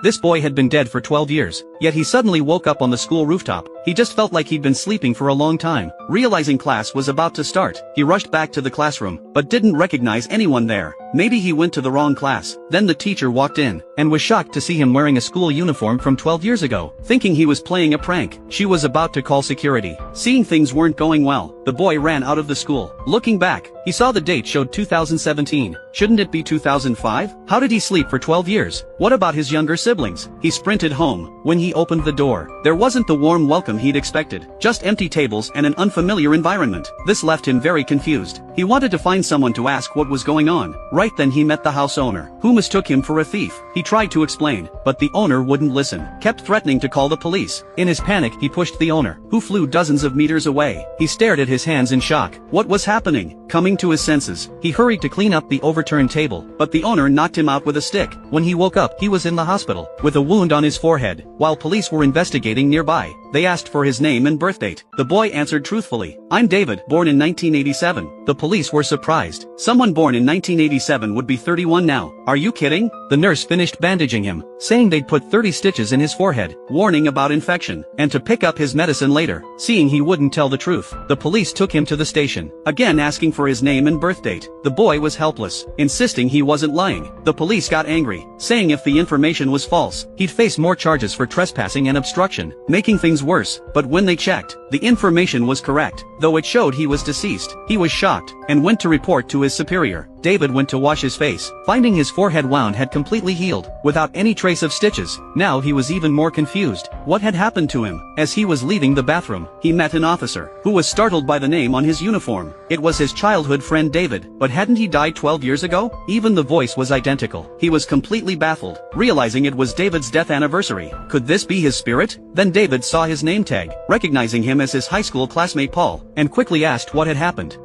This boy had been dead for 12 years, yet he suddenly woke up on the school rooftop. He just felt like he'd been sleeping for a long time. Realizing class was about to start, he rushed back to the classroom, but didn't recognize anyone there. Maybe he went to the wrong class. Then the teacher walked in, and was shocked to see him wearing a school uniform from 12 years ago. Thinking he was playing a prank, she was about to call security. Seeing things weren't going well, the boy ran out of the school. Looking back, he saw the date showed 2017. Shouldn't it be 2005? How did he sleep for 12 years? What about his younger siblings? He sprinted home. When he opened the door, there wasn't the warm welcome he'd expected. Just empty tables and an unfamiliar environment. This left him very confused. He wanted to find someone to ask what was going on. Right then he met the house owner, who mistook him for a thief. He tried to explain, but the owner wouldn't listen, kept threatening to call the police. In his panic, he pushed the owner, who flew dozens of meters away. He stared at his hands in shock. What was happening? Coming to his senses, he hurried to clean up the overturned table, but the owner knocked him out with a stick. When he woke up, he was in the hospital, with a wound on his forehead. While police were investigating nearby, they asked for his name and birth date. The boy answered truthfully, "I'm David, born in 1987. The police were surprised. Someone born in 1987 would be 31 now. Are you kidding? The nurse finished bandaging him, saying they'd put 30 stitches in his forehead, warning about infection, and to pick up his medicine later. Seeing he wouldn't tell the truth, the police took him to the station, again asking for his name and birth date. The boy was helpless, insisting he wasn't lying. The police got angry, saying if the information was false, he'd face more charges for trespassing and obstruction, making things worse. But when they checked, the information was correct, though it showed he was deceased. He was shocked, and went to report to his superior. David went to wash his face, finding his forehead wound had completely healed, without any trace of stitches. Now he was even more confused. What had happened to him? As he was leaving the bathroom, he met an officer, who was startled by the name on his uniform. It was his childhood friend David, but hadn't he died 12 years ago? Even the voice was identical. He was completely baffled, realizing it was David's death anniversary. Could this be his spirit? Then David saw his name tag, recognizing him as his high school classmate Paul, and quickly asked what had happened.